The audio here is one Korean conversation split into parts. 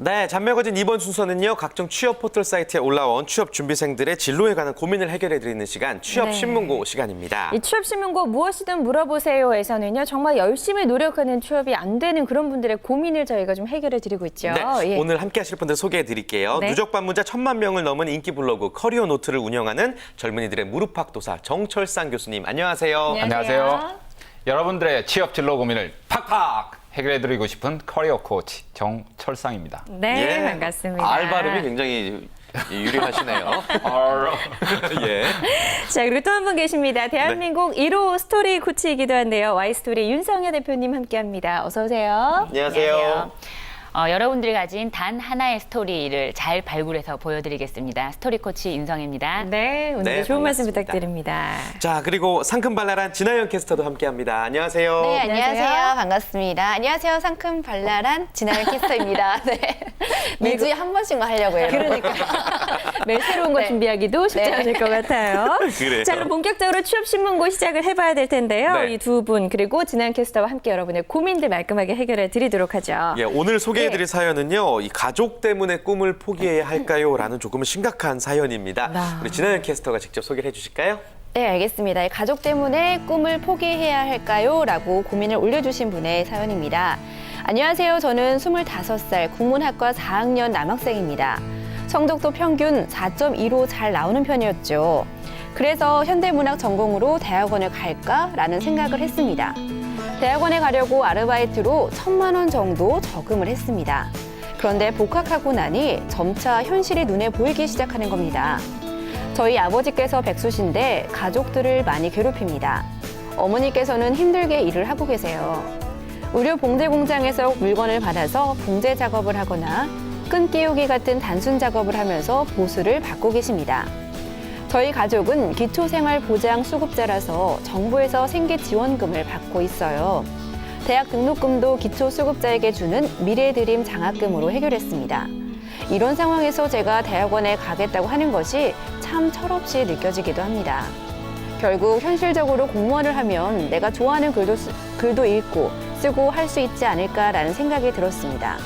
네, 잔매거진 이번 순서는요. 각종 취업 포털 사이트에 올라온 취업 준비생들의 진로에 관한 고민을 해결해드리는 시간, 취업신문고 시간입니다. 이 취업신문고 무엇이든 물어보세요에서는요. 정말 열심히 노력하는 취업이 안 되는 그런 분들의 고민을 저희가 좀 해결해드리고 있죠. 네, 예. 오늘 함께 하실 분들 소개해드릴게요. 네. 누적 방문자 1000만 명을 넘은 인기 블로그 커리어 노트를 운영하는 젊은이들의 무릎팍도사 정철상 교수님, 안녕하세요. 안녕하세요. 여러분들의 취업 진로 고민을 팍팍 해결해드리고 싶은 커리어 코치 정철상입니다. 네, 반갑습니다. 알 발음이 굉장히 유리하시네요. 예. 자, 그리고 또 한 분 계십니다. 대한민국 1호 스토리 코치이기도 한데요. Y스토리 윤성현 대표님 함께합니다. 어서 오세요. 안녕하세요. 여러분들이 가진 단 하나의 스토리를 잘 발굴해서 보여드리겠습니다. 스토리 코치 윤성입니다. 네, 오늘도 네, 좋은 말씀 반갑습니다. 부탁드립니다. 자, 그리고 상큼발랄한 진아영 캐스터도 함께합니다. 안녕하세요. 네, 안녕하세요. 안녕하세요. 반갑습니다. 안녕하세요. 상큼 발랄한 진아영 캐스터입니다. 네. 매주에 한 번씩만 하려고 해요. 그러니까 매일 새로운 거 네. 준비하기도 쉽지 네. 않을 것 같아요. 그래요. 자, 그럼 본격적으로 취업신문고 시작을 해봐야 될 텐데요. 네. 이 두 분 그리고 진한 캐스터와 함께 여러분의 고민들 말끔하게 해결해 드리도록 하죠. 예, 오늘 소개해드릴 사연은요, 이 가족 때문에 꿈을 포기해야 할까요? 라는 조금은 심각한 사연입니다. 우리 진아영 캐스터가 직접 소개를 해주실까요? 네, 알겠습니다. 가족 때문에 꿈을 포기해야 할까요? 라고 고민을 올려주신 분의 사연입니다. 안녕하세요. 저는 25살 국문학과 4학년 남학생입니다. 성적도 평균 4.2로 잘 나오는 편이었죠. 그래서 현대문학 전공으로 대학원을 갈까라는 생각을 했습니다. 대학원에 가려고 아르바이트로 1,000만 원 정도 저금을 했습니다. 그런데 복학하고 나니 점차 현실이 눈에 보이기 시작하는 겁니다. 저희 아버지께서 백수신데 가족들을 많이 괴롭힙니다. 어머니께서는 힘들게 일을 하고 계세요. 의류 봉제 공장에서 물건을 받아서 봉제 작업을 하거나 끈 끼우기 같은 단순 작업을 하면서 보수를 받고 계십니다. 저희 가족은 기초생활보장수급자라서 정부에서 생계지원금을 받고 있어요. 대학 등록금도 기초수급자에게 주는 미래드림 장학금으로 해결했습니다. 이런 상황에서 제가 대학원에 가겠다고 하는 것이 참 철없이 느껴지기도 합니다. 결국 현실적으로 공무원을 하면 내가 좋아하는 글도 읽고 쓰고 할 수 있지 않을까라는 생각이 들었습니다.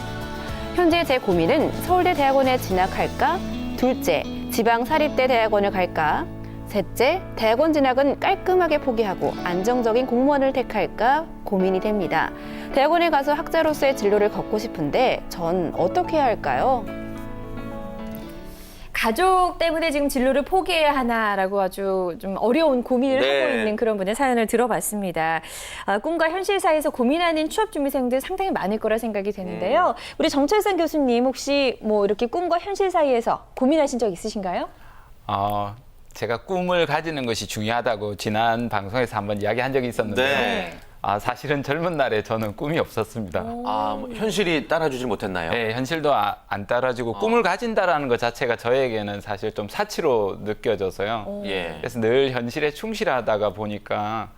현재 제 고민은 서울대 대학원에 진학할까? 둘째, 지방 사립대 대학원을 갈까? 셋째, 대학원 진학은 깔끔하게 포기하고 안정적인 공무원을 택할까 고민이 됩니다. 대학원에 가서 학자로서의 진로를 걷고 싶은데 전 어떻게 해야 할까요? 가족 때문에 지금 진로를 포기해야 하나라고 아주 좀 어려운 고민을 네. 하고 있는 그런 분의 사연을 들어봤습니다. 꿈과 현실 사이에서 고민하는 취업준비생들 상당히 많을 거라 생각이 되는데요. 우리 정철상 교수님 혹시 뭐 이렇게 꿈과 현실 사이에서 고민하신 적 있으신가요? 제가 꿈을 가지는 것이 중요하다고 지난 방송에서 한번 이야기한 적이 있었는데요. 네. 사실은 젊은 날에 저는 꿈이 없었습니다. 뭐 현실이 따라주질 못했나요? 네, 현실도 안 따라주고 꿈을 가진다라는 것 자체가 저에게는 사실 좀 사치로 느껴져서요. 예. 그래서 늘 현실에 충실하다가 보니까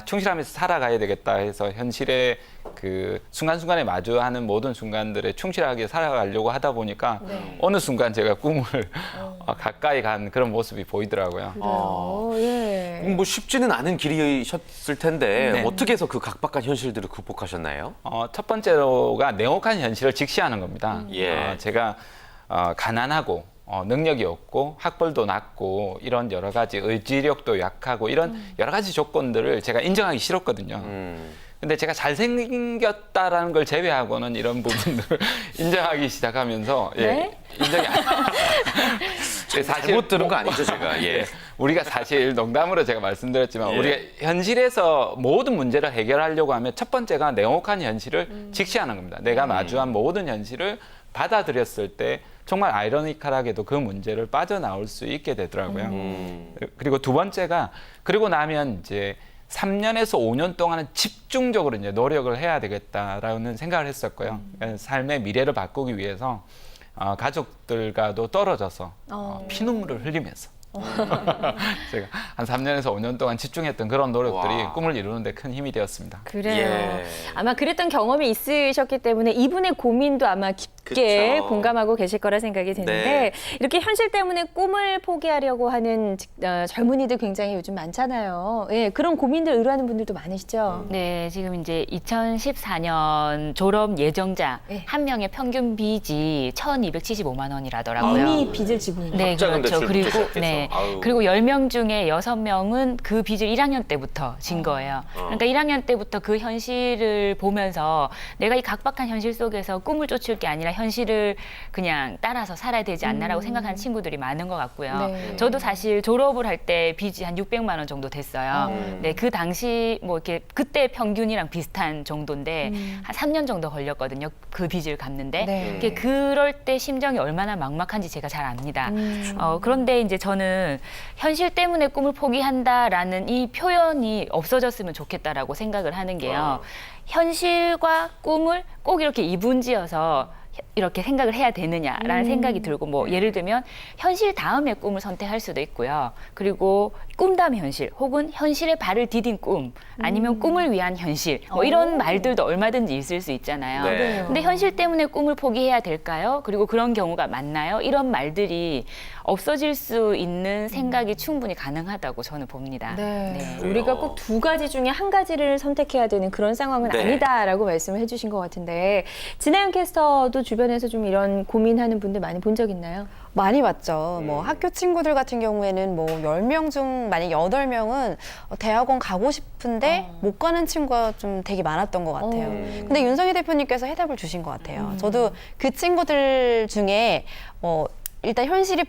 충실하면서 살아가야 되겠다 해서 현실에 그 순간순간에 마주하는 모든 순간들에 충실하게 살아가려고 하다 보니까 어느 순간 제가 꿈을 가까이 간 그런 모습이 보이더라고요. 예. 뭐 쉽지는 않은 길이셨을 텐데 네. 어떻게 해서 그 각박한 현실들을 극복하셨나요? 첫 번째로가 냉혹한 현실을 직시하는 겁니다. 예. 제가 가난하고 능력이 없고 학벌도 낮고 이런 여러 가지 의지력도 약하고 이런 여러 가지 조건들을 제가 인정하기 싫었거든요. 근데 제가 잘생겼다라는 걸 제외하고는 이런 부분들을 인정하기 시작하면서 네? 인정이 사실 잘못 들은 거 아니죠, 제가? 예. 우리가 사실 농담으로 제가 말씀드렸지만 예. 우리가 현실에서 모든 문제를 해결하려고 하면 첫 번째가 냉혹한 현실을 직시하는 겁니다. 내가 마주한 모든 현실을 받아들였을 때 정말 아이러니컬하게도 그 문제를 빠져나올 수 있게 되더라고요. 그리고 두 번째가 그리고 나면 이제 3년에서 5년 동안은 집중적으로 이제 노력을 해야 되겠다라는 생각을 했었고요. 삶의 미래를 바꾸기 위해서 가족들과도 떨어져서 피눈물을 흘리면서 제가 한 3년에서 5년 동안 집중했던 그런 노력들이 와. 꿈을 이루는 데 큰 힘이 되었습니다. 그래요. 예. 아마 그랬던 경험이 있으셨기 때문에 이분의 고민도 아마 그쵸. 공감하고 계실 거라 생각이 드는데 네. 이렇게 현실 때문에 꿈을 포기하려고 하는 젊은이들 굉장히 요즘 많잖아요. 예, 그런 고민들 의뢰하는 분들도 많으시죠. 네, 지금 이제 2014년 졸업 예정자 네. 한 명의 평균 빚이 1,275만 원이라더라고요. 이미 빚을 지고 있는. 네, 학자금 그렇죠. 대출 그리고 시작해서. 네. 아유. 그리고 10명 중에 6명은 그 빚을 1학년 때부터 진 거예요. 그러니까 1학년 때부터 그 현실을 보면서 내가 이 각박한 현실 속에서 꿈을 쫓을 게 아니라 현실을 그냥 따라서 살아야 되지 않나라고 생각하는 친구들이 많은 것 같고요. 네. 저도 사실 졸업을 할 때 빚이 한 600만 원 정도 됐어요. 네, 그 당시 뭐 이렇게 그때 평균이랑 비슷한 정도인데 한 3년 정도 걸렸거든요. 그 빚을 갚는데. 네. 이게 그럴 때 심정이 얼마나 막막한지 제가 잘 압니다. 그런데 이제 저는 현실 때문에 꿈을 포기한다라는 이 표현이 없어졌으면 좋겠다라고 생각을 하는 게요. 현실과 꿈을 꼭 이렇게 이분지어서 이렇게 생각을 해야 되느냐라는 생각이 들고 뭐 예를 들면 현실 다음에 꿈을 선택할 수도 있고요. 그리고 꿈 다음 현실 혹은 현실에 발을 디딘 꿈 아니면 꿈을 위한 현실 뭐 이런 말들도 얼마든지 있을 수 있잖아요. 네. 근데 현실 때문에 꿈을 포기해야 될까요? 그리고 그런 경우가 많나요? 이런 말들이 없어질 수 있는 생각이 충분히 가능하다고 저는 봅니다. 네. 그래요. 우리가 꼭 두 가지 중에 한 가지를 선택해야 되는 그런 상황은 네. 아니다라고 말씀을 해주신 것 같은데 진아연 캐스터도 주변에서 좀 이런 고민하는 분들 많이 본 적 있나요? 많이 봤죠. 뭐 학교 친구들 같은 경우에는 뭐 10명 중 만약 8명은 대학원 가고 싶은데 못 가는 친구가 좀 되게 많았던 것 같아요. 근데 윤성희 대표님께서 해답을 주신 것 같아요. 저도 그 친구들 중에 일단 현실이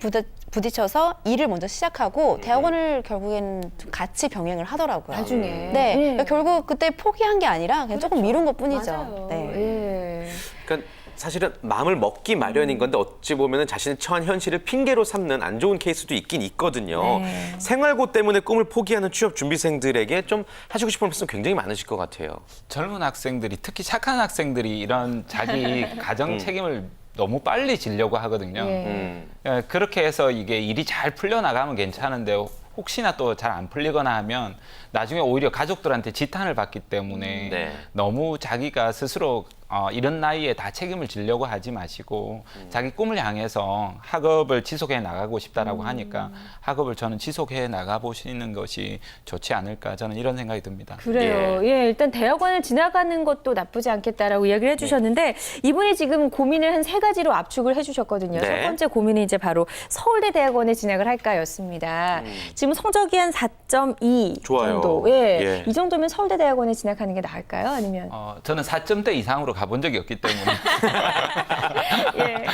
부딪혀서 일을 먼저 시작하고 대학원을 결국에는 좀 같이 병행을 하더라고요. 나중에. 네. 네. 결국 그때 포기한 게 아니라 그냥 조금 미룬 것 뿐이죠. 맞아요. 네. 예. 그러니까 사실은 마음을 먹기 마련인 건데 어찌 보면 자신의 처한 현실을 핑계로 삼는 안 좋은 케이스도 있긴 있거든요. 네. 생활고 때문에 꿈을 포기하는 취업 준비생들에게 좀 하시고 싶은 말씀 굉장히 많으실 것 같아요. 젊은 학생들이 특히 착한 학생들이 이런 자기 가정 책임을 너무 빨리 지려고 하거든요. 예. 예, 그렇게 해서 이게 일이 잘 풀려나가면 괜찮은데 혹시나 또 잘 안 풀리거나 하면 나중에 오히려 가족들한테 지탄을 받기 때문에 네. 너무 자기가 스스로 이런 나이에 다 책임을 지려고 하지 마시고 자기 꿈을 향해서 학업을 지속해 나가고 싶다라고 하니까 학업을 저는 지속해 나가 보시는 것이 좋지 않을까 저는 이런 생각이 듭니다. 그래요. 예, 일단 대학원을 지나가는 것도 나쁘지 않겠다라고 이야기를 해주셨는데 이분이 지금 고민을 한 3가지로 압축을 해주셨거든요. 네. 첫 번째 고민은 이제 바로 서울대 대학원에 진학을 할까였습니다. 지금 성적이 한 4.2 좋아요. 정도. 예. 예. 이 정도면 서울대 대학원에 진학하는 게 나을까요? 아니면? 저는 4점대 이상으로 가본 적이 없기 때문에 예.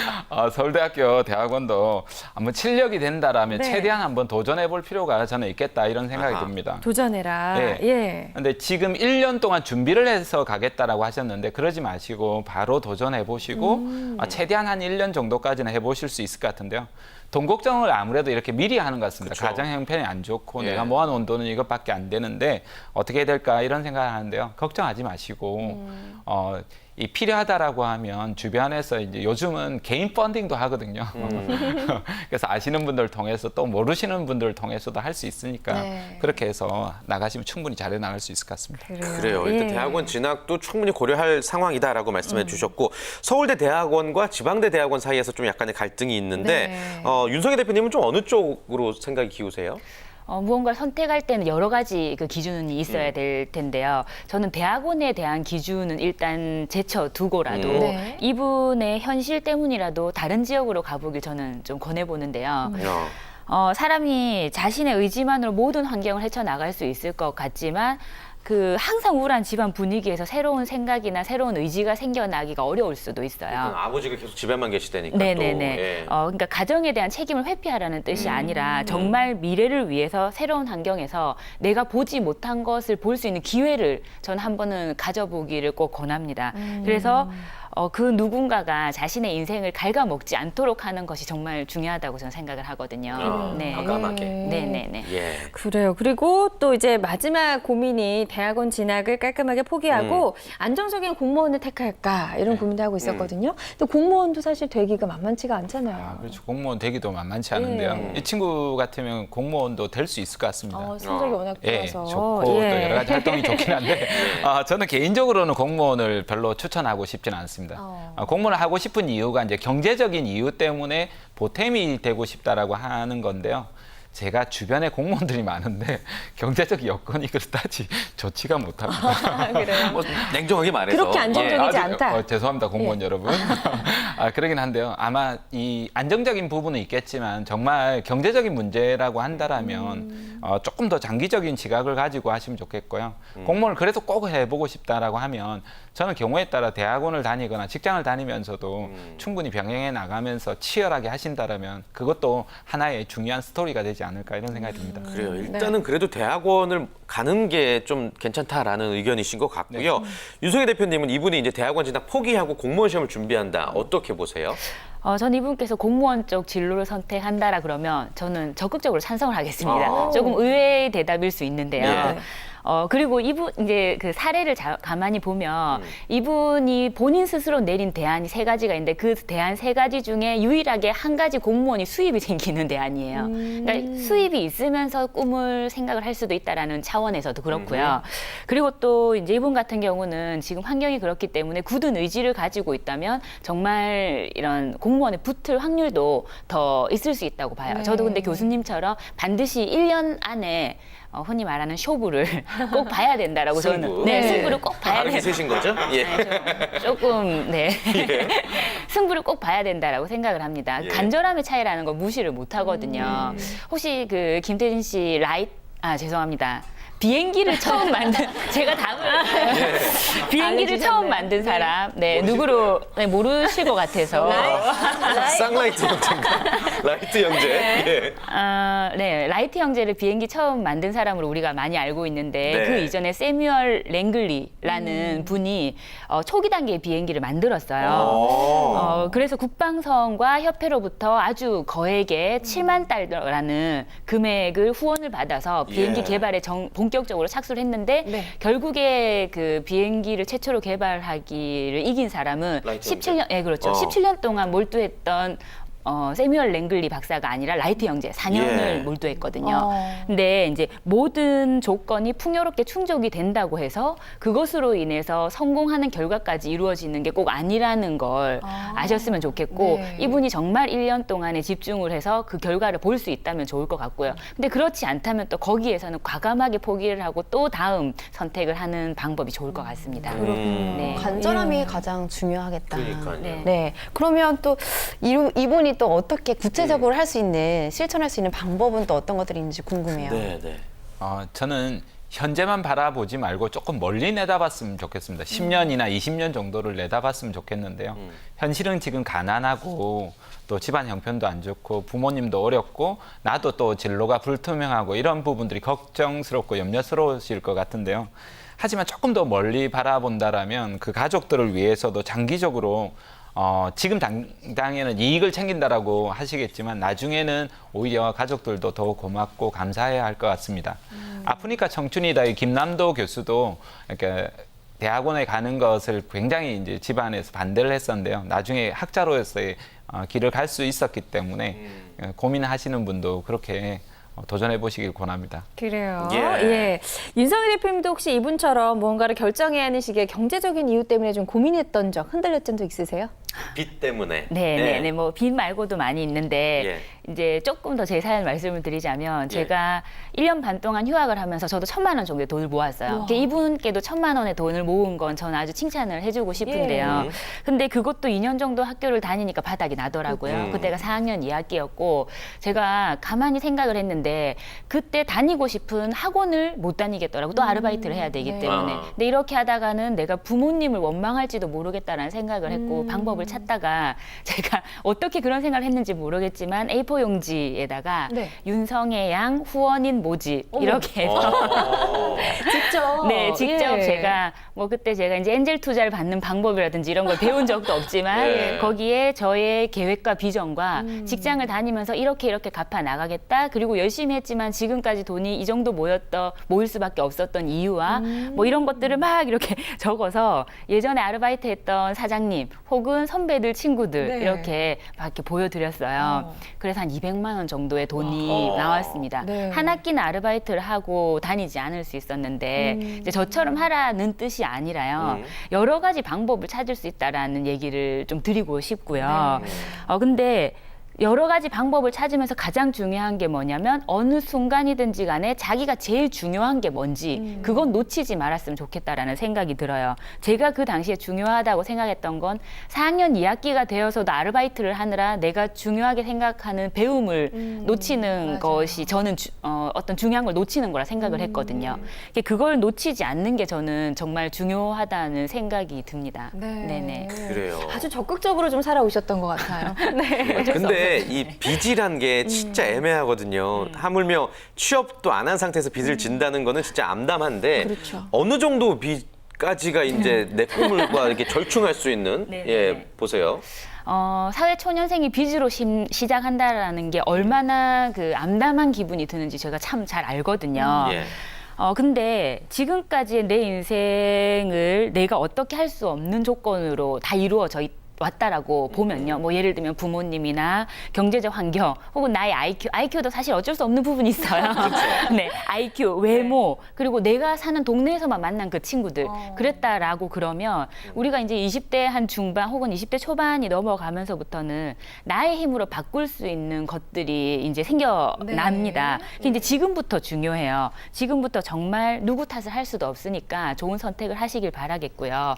서울대학교 대학원도 한번 실력이 된다라면 네. 최대한 한번 도전해 볼 필요가 저는 있겠다 이런 생각이 아하. 듭니다. 도전해라. 예. 예. 근데 지금 1년 동안 준비를 해서 가겠다라고 하셨는데 그러지 마시고 바로 도전해 보시고 최대한 한 1년 정도까지는 해 보실 수 있을 것 같은데요. 돈 걱정을 아무래도 이렇게 미리 하는 것 같습니다. 그쵸. 가정 형편이 안 좋고 예. 내가 모아놓은 돈은 이것밖에 안 되는데 어떻게 해야 될까 이런 생각을 하는데요. 걱정하지 마시고 이 필요하다라고 하면 주변에서 이제 요즘은 개인 펀딩도 하거든요. 그래서 아시는 분들 통해서 또 모르시는 분들 통해서도 할 수 있으니까 네. 그렇게 해서 나가시면 충분히 잘해 나갈 수 있을 것 같습니다. 그래요. 일단 예. 대학원 진학도 충분히 고려할 상황이다라고 말씀해 주셨고 서울대 대학원과 지방대 대학원 사이에서 좀 약간의 갈등이 있는데 네. 윤성희 대표님은 좀 어느 쪽으로 생각이 기우세요? 무언가를 선택할 때는 여러 가지 그 기준이 있어야 될 텐데요. 저는 대학원에 대한 기준은 일단 제쳐두고라도 네. 이분의 현실 때문이라도 다른 지역으로 가보길 저는 좀 권해보는데요. 사람이 자신의 의지만으로 모든 환경을 헤쳐나갈 수 있을 것 같지만 항상 우울한 집안 분위기에서 새로운 생각이나 새로운 의지가 생겨나기가 어려울 수도 있어요. 아버지가 계속 집에만 계시다니까. 네네네. 또, 예. 그러니까 가정에 대한 책임을 회피하라는 뜻이 아니라 정말 미래를 위해서 새로운 환경에서 내가 보지 못한 것을 볼 수 있는 기회를 저는 한 번은 가져보기를 꼭 권합니다. 그래서 그 누군가가 자신의 인생을 갉아먹지 않도록 하는 것이 정말 중요하다고 저는 생각을 하거든요. 네. 과감하게. 네네네. 예. 그래요. 그리고 또 이제 마지막 고민이 대학원 진학을 깔끔하게 포기하고 안정적인 공무원을 택할까 이런 고민도 하고 있었거든요. 근데 공무원도 사실 되기가 만만치가 않잖아요. 그렇죠. 공무원 되기도 만만치 않은데요. 예. 이 친구 같으면 공무원도 될 수 있을 것 같습니다. 성적이 워낙 예, 좋아서. 좋고 또 여러 가지 활동이 좋긴 한데 저는 개인적으로는 공무원을 별로 추천하고 싶지는 않습니다. 않습니다. 공무원을 하고 싶은 이유가 이제 경제적인 이유 때문에 보탬이 되고 싶다라고 하는 건데요. 제가 주변에 공무원들이 많은데 경제적 여건이 그렇다지 좋지가 못합니다. 그래요. 뭐 냉정하게 말해서 그렇게 안정적이지 예, 않다. 죄송합니다, 공무원 여러분. 그러긴 한데요. 아마 이 안정적인 부분은 있겠지만 정말 경제적인 문제라고 한다라면 조금 더 장기적인 지각을 가지고 하시면 좋겠고요. 공무원을 그래도 꼭 해보고 싶다라고 하면 저는 경우에 따라 대학원을 다니거나 직장을 다니면서도 충분히 병행해 나가면서 치열하게 하신다라면 그것도 하나의 중요한 스토리가 되지 않을까 이런 생각이 듭니다. 그래요. 일단은 그래도 대학원을 가는 게 좀 괜찮다라는 의견이신 것 같고요. 윤석열 대표님은 이분이 이제 대학원 진학 포기하고 공무원 시험을 준비한다. 어떻게 보세요? 전 이분께서 공무원 쪽 진로를 선택한다라 그러면 저는 적극적으로 찬성을 하겠습니다. 조금 의외의 대답일 수 있는데요. 네. 그리고 이분 이제 그 사례를 가만히 보면 이분이 본인 스스로 내린 대안이 3가지가 있는데 그 대안 3가지 중에 유일하게 한 가지 공무원이 수입이 생기는 대안이에요. 그러니까 수입이 있으면서 꿈을 생각을 할 수도 있다라는 차원에서도 그렇고요. 그리고 또 이제 이분 같은 경우는 지금 환경이 그렇기 때문에 굳은 의지를 가지고 있다면 정말 이런 공무원에 붙을 확률도 더 있을 수 있다고 봐요. 저도 근데 교수님처럼 반드시 1년 안에 흔히 말하는 쇼부를 꼭 봐야 된다라고 승부? 저는 승부를 꼭 봐야 빠르게 된다. 세신 거죠? 예. 조금 승부를 꼭 봐야 된다라고 생각을 합니다. 예. 간절함의 차이라는 걸 무시를 못 하거든요. 혹시 그 김태진 씨 죄송합니다. 비행기를 처음 만든 제가 답을 비행기를 처음 만든 사람 누구로 모르실 것 같아서 쌍라이트 형제인가? 라이트 형제. 예. 라이트 형제를 비행기 처음 만든 사람으로 우리가 많이 알고 있는데 네. 그 이전에 세뮤얼 랭글리라는 분이 초기 단계의 비행기를 만들었어요. 그래서 국방성과 협회로부터 아주 거액의 7만 달러라는 금액을 후원을 받아서 비행기 예. 개발에 본격적으로 착수를 했는데 결국에 그 비행기를 최초로 개발하기를 이긴 사람은 라이트 17년, 그렇죠. 17년 동안 몰두했던 세뮤얼 랭글리 박사가 아니라 라이트 형제 4년을 예. 몰두했거든요. 근데 이제 모든 조건이 풍요롭게 충족이 된다고 해서 그것으로 인해서 성공하는 결과까지 이루어지는 게 꼭 아니라는 걸 아셨으면 좋겠고 이분이 정말 1년 동안에 집중을 해서 그 결과를 볼 수 있다면 좋을 것 같고요. 근데 그렇지 않다면 또 거기에서는 과감하게 포기를 하고 또 다음 선택을 하는 방법이 좋을 것 같습니다. 네. 간절함이 가장 중요하겠다. 그러니까요. 네. 그러면 또 이분이 또 어떻게 구체적으로 할 수 있는 실천할 수 있는 방법은 또 어떤 것들이 있는지 궁금해요. 네, 네. 저는 현재만 바라보지 말고 조금 멀리 내다봤으면 좋겠습니다. 10년이나 20년 정도를 내다봤으면 좋겠는데요. 현실은 지금 가난하고 또 집안 형편도 안 좋고 부모님도 어렵고 나도 또 진로가 불투명하고 이런 부분들이 걱정스럽고 염려스러우실 것 같은데요. 하지만 조금 더 멀리 바라본다라면 그 가족들을 위해서도 장기적으로 지금 당장에는 이익을 챙긴다라고 하시겠지만 나중에는 오히려 가족들도 더 고맙고 감사해야 할 것 같습니다. 아프니까 청춘이다. 이 김남도 교수도 이렇게 대학원에 가는 것을 굉장히 이제 집안에서 반대를 했었는데요. 나중에 학자로서의 길을 갈 수 있었기 때문에 고민하시는 분도 그렇게 도전해 보시길 권합니다. 그래요. 예. 예. 윤석열 대표님도 혹시 이분처럼 무언가를 결정해야 하는 시기에 경제적인 이유 때문에 좀 고민했던 적, 흔들렸던 적 있으세요? 빚 때문에. 네. 뭐 빚 말고도 많이 있는데 이제 조금 더 제 사연 말씀을 드리자면 제가 1년 반 동안 휴학을 하면서 저도 1,000만 원 정도의 돈을 모았어요. 이분께도 1,000만 원의 돈을 모은 건 저는 아주 칭찬을 해주고 싶은데요. 근데 그것도 2년 정도 학교를 다니니까 바닥이 나더라고요. 그때가 4학년 2학기였고 제가 가만히 생각을 했는데 그때 다니고 싶은 학원을 못 다니겠더라고. 또 아르바이트를 해야 되기 때문에. 근데 이렇게 하다가는 내가 부모님을 원망할지도 모르겠다라는 생각을 했고 방법을 찾다가 제가 어떻게 그런 생각을 했는지 모르겠지만 A4 용지에다가 윤성의 양 후원인 모집 이렇게 해서 직접 제가 뭐 그때 제가 이제 엔젤 투자를 받는 방법이라든지 이런 걸 배운 적도 없지만 거기에 저의 계획과 비전과 직장을 다니면서 이렇게 갚아 나가겠다. 그리고 열심히 열심히 했지만 지금까지 돈이 이 정도 모일 수밖에 없었던 이유와 뭐 이런 것들을 막 이렇게 적어서 예전에 아르바이트 했던 사장님 혹은 선배들 친구들 네. 이렇게 막 이렇게 보여드렸어요. 그래서 한 200만 원 정도의 돈이 나왔습니다. 네. 한 학기는 아르바이트를 하고 다니지 않을 수 있었는데 이제 저처럼 하라는 뜻이 아니라요. 여러 가지 방법을 찾을 수 있다라는 얘기를 좀 드리고 싶고요. 근데 여러 가지 방법을 찾으면서 가장 중요한 게 뭐냐면 어느 순간이든지 간에 자기가 제일 중요한 게 뭔지 그건 놓치지 말았으면 좋겠다라는 생각이 들어요. 제가 그 당시에 중요하다고 생각했던 건 4학년 2학기가 되어서도 아르바이트를 하느라 내가 중요하게 생각하는 배움을 놓치는 것이 저는 어떤 중요한 걸 놓치는 거라 생각을 했거든요. 그걸 놓치지 않는 게 저는 정말 중요하다는 생각이 듭니다. 네네. 그래요. 아주 적극적으로 좀 살아오셨던 것 같아요. 네. 근데 이 빚이란 게 진짜 애매하거든요. 하물며 취업도 안 한 상태에서 빚을 진다는 거는 진짜 암담한데 그렇죠. 어느 정도 빚까지가 이제 내 꿈을과 이렇게 절충할 수 있는 네네. 예, 보세요. 사회초년생이 빚으로 시작한다라는 게 얼마나 그 암담한 기분이 드는지 제가 참 잘 알거든요. 예. 근데 지금까지의 내 인생을 내가 어떻게 할 수 없는 조건으로 다 이루어져 왔다라고 보면요. 뭐 예를 들면 부모님이나 경제적 환경 혹은 나의 IQ도 사실 어쩔 수 없는 부분이 있어요. 네, IQ, 외모 그리고 내가 사는 동네에서만 만난 그 친구들 그랬다라고 그러면 우리가 이제 20대 한 중반 혹은 20대 초반이 넘어가면서부터는 나의 힘으로 바꿀 수 있는 것들이 이제 생겨납니다. 근데 이제 지금부터 중요해요. 지금부터 정말 누구 탓을 할 수도 없으니까 좋은 선택을 하시길 바라겠고요.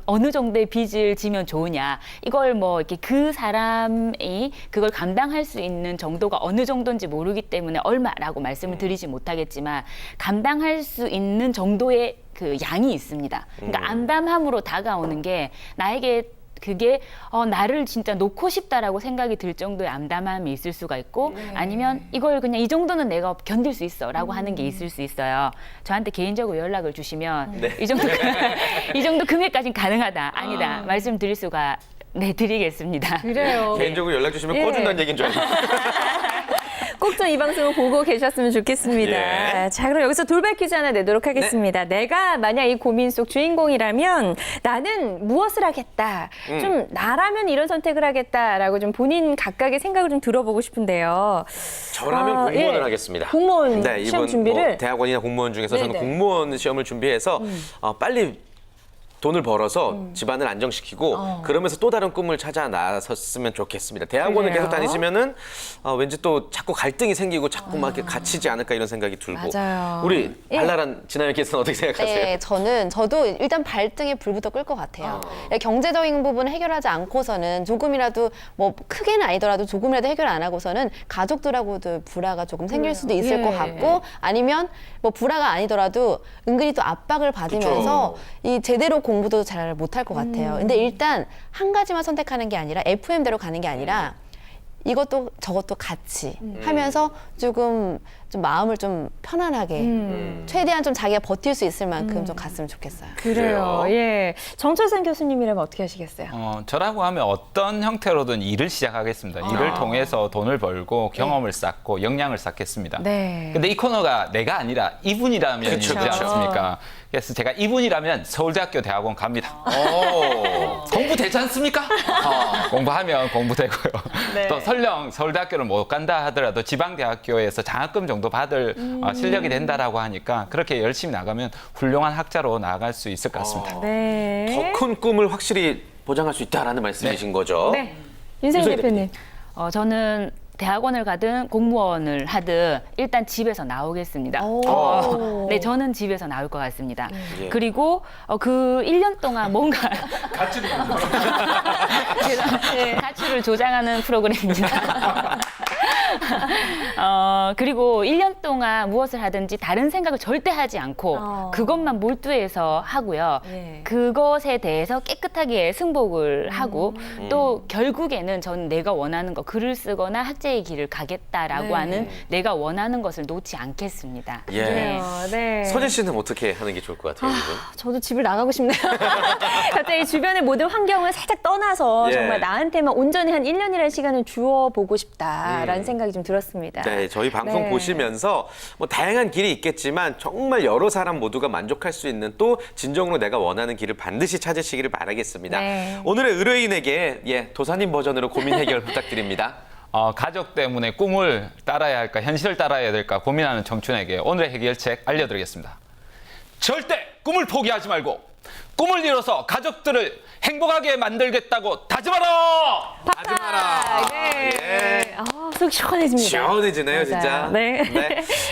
어느 정도의 빚을 지면 좋으냐? 이걸 뭐 이렇게 그 사람이 그걸 감당할 수 있는 정도가 어느 정도인지 모르기 때문에 얼마라고 말씀을 드리지 못하겠지만 감당할 수 있는 정도의 그 양이 있습니다. 그러니까 암담함으로 다가오는 게 나에게 그게 나를 진짜 놓고 싶다라고 생각이 들 정도의 암담함이 있을 수가 있고 아니면 이걸 그냥 이 정도는 내가 견딜 수 있어라고 하는 게 있을 수 있어요. 저한테 개인적으로 연락을 주시면 이 정도 금액까지는 가능하다 아니다 말씀드릴 수가 드리겠습니다. 그래요. 개인적으로 연락 주시면 예. 꺼준다는 얘기인 줄 알고. 꼭 좀 이 방송을 보고 계셨으면 좋겠습니다. 예. 자, 그럼 여기서 돌발 퀴즈 하나 내도록 하겠습니다. 내가 만약 이 고민 속 주인공이라면 나는 무엇을 하겠다. 좀 나라면 이런 선택을 하겠다라고 좀 본인 각각의 생각을 좀 들어보고 싶은데요. 저라면 공무원을 예. 하겠습니다. 공무원 네, 시험 이번 준비를 뭐 대학원이나 공무원 중에서 저는 네네. 공무원 시험을 준비해서 빨리 돈을 벌어서 집안을 안정시키고 그러면서 또 다른 꿈을 찾아 나섰으면 좋겠습니다. 대학원을 그래요? 계속 다니시면은 왠지 또 자꾸 갈등이 생기고 자꾸 막 이렇게 갇히지 않을까 이런 생각이 들고. 맞아요. 우리 예. 발랄한 진아님께서는 어떻게 생각하세요? 네, 저도 일단 발등에 불부터 끌 것 같아요. 경제적인 부분을 해결하지 않고서는 조금이라도 뭐 크게는 아니더라도 조금이라도 해결 안 하고서는 가족들하고도 불화가 조금 생길 수도 있을 것 같고 아니면 뭐 불화가 아니더라도 은근히 또 압박을 받으면서 이 제대로 공부도 잘 못할 것 같아요. 근데 일단 한 가지만 선택하는 게 아니라 FM대로 가는 게 아니라 이것도 저것도 같이 하면서 조금 좀 마음을 좀 편안하게 최대한 좀 자기가 버틸 수 있을 만큼 좀 갔으면 좋겠어요. 그래요. 예. 정철상 교수님이라면 어떻게 하시겠어요? 저라고 하면 어떤 형태로든 일을 시작하겠습니다. 일을 통해서 돈을 벌고 경험을 쌓고 역량을 쌓겠습니다. 네. 근데 이 코너가 내가 아니라 이분이라면 그쵸, 이지 그쵸. 않습니까? 그래서 제가 이분이라면 서울대학교 대학원 갑니다. 공부 되지 않습니까? 공부하면 공부되고요. 또 설령 서울대학교를 못 간다 하더라도 지방대학교에서 장학금 정도 받을 실력이 된다라고 하니까 그렇게 열심히 나가면 훌륭한 학자로 나아갈 수 있을 것 같습니다. 네. 더 큰 꿈을 확실히 보장할 수 있다라는 말씀이신 거죠? 네. 윤세희 윤세희 대표님. 저는 대학원을 가든 공무원을 하든 일단 집에서 나오겠습니다. 네, 저는 집에서 나올 것 같습니다. 예. 그리고 그 1년 동안 뭔가 가치를 조장하는 프로그램입니다. 그리고 1년 동안 무엇을 하든지 다른 생각을 절대 하지 않고 그것만 몰두해서 하고요. 예. 그것에 대해서 깨끗하게 승복을 하고 또 결국에는 저는 내가 원하는 거 글을 쓰거나 학제의 길을 가겠다라고 네. 하는 내가 원하는 것을 놓지 않겠습니다. 예. 네. 네. 서진 씨는 어떻게 하는 게 좋을 것 같아요, 이분? 저도 집을 나가고 싶네요. 갑자기 주변의 모든 환경을 살짝 떠나서 예. 정말 나한테만 온전히 한 1년이라는 시간을 주어보고 싶다라는 생각이 좀 들었습니다. 네, 저희 방송 네. 보시면서 뭐 다양한 길이 있겠지만 정말 여러 사람 모두가 만족할 수 있는 또 진정으로 내가 원하는 길을 반드시 찾으시기를 바라겠습니다. 네. 오늘의 의뢰인에게 도사님 버전으로 고민 해결 부탁드립니다. 가족 때문에 꿈을 따라야 할까, 현실을 따라야 될까 고민하는 청춘에게 오늘의 해결책 알려드리겠습니다. 절대 꿈을 포기하지 말고 꿈을 이뤄서 가족들을 행복하게 만들겠다고 다짐하라! 다짐하라. 네. 예. 속 시원해집니다. 시원해지네요, 맞아요. 진짜. 네.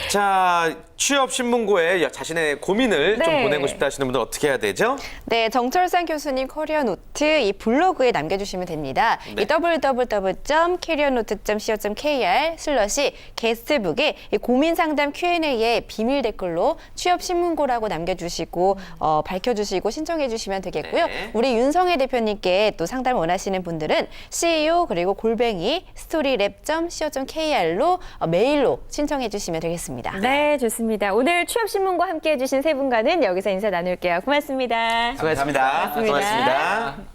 자, 취업신문고에 자신의 고민을 좀 네. 보내고 싶다 하시는 분들 어떻게 해야 되죠? 네, 정철상 교수님 커리어 노트 이 블로그에 남겨주시면 됩니다. 네. 이 www.careernote.co.kr/게스트북에 이 고민 상담 Q&A에 비밀 댓글로 취업 신문고라고 남겨주시고 밝혀주시고 신청해주시면 되겠고요. 네. 우리 윤성혜 대표님께 또 상담 원하시는 분들은 CEO 그리고 골뱅이 storyLab.co.kr로 메일로 신청해주시면 되겠습니다. 네, 좋습니다. 오늘 취업신문과 함께해 주신 세 분과는 여기서 인사 나눌게요. 고맙습니다. 수고하셨습니다. 고맙습니다. 수고하셨습니다.